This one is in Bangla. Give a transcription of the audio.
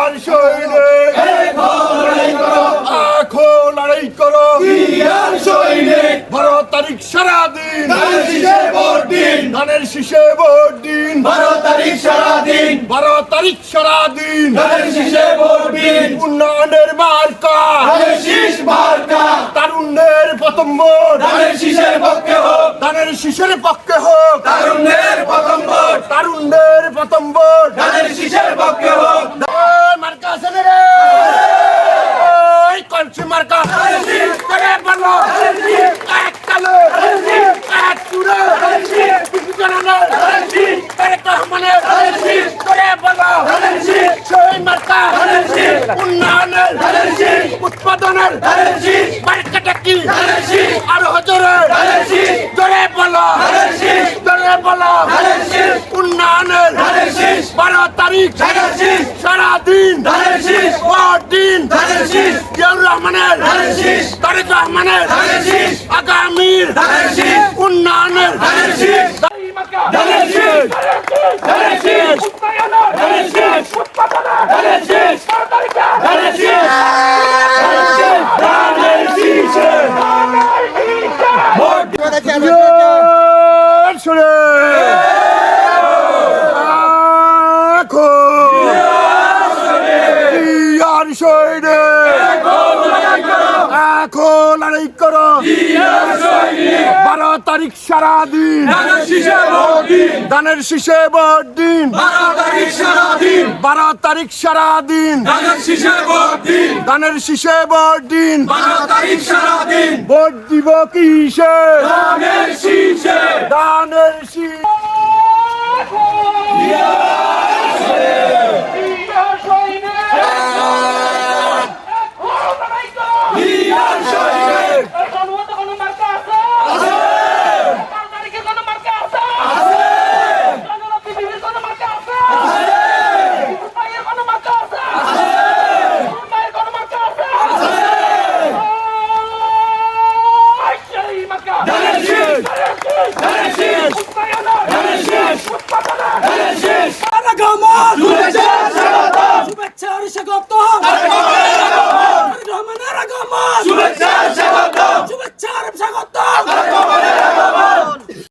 আর সৈনিক আখো লড়াই করো আর সৈনিক 12 তারিখ সারাদিন ধানের শীষে ভোট দিন ধানের শীষে ভোট দিন 12 তারিখ সারাদিন 12 তারিখ সারাদিন ধানের শীষে ভোট দিন উন্নয়নের মার্কা ধানের শীষ মার্কা তারুণ্যের প্রথম ভোট ধানের শীষের পক্ষে হোক ধানের শীষের পক্ষে হোক তারুণ্যের প্রথম ভোট তারুণ্যের প্রথম ভোট ধানের শীষের পক্ষে হোক ওই মার্কা আছে না রে ওই কলসি মার্কা করে বলো এক কালো এক চুড়ো কিছু জানা এক রহমানের করে বলো সেই মার্কা উন্নয়নের উৎপাদনের মার্কাটা কি আর হজরে জোরে বলো জোরে বলো উন্নয়নের 12 তারিখ সারাদিন ভোট দিন জিয়াউর রহমানের তারেক রহমানের আগামীর উন্নয়নের এখন লড়াই করো 12 তারিখ সারাদিন ধানের শীষে ভোট দিন 12 তারিখ সারাদিন ধানের শীষে ভোট দিন ভোট দিব কিসে ধানের শীষ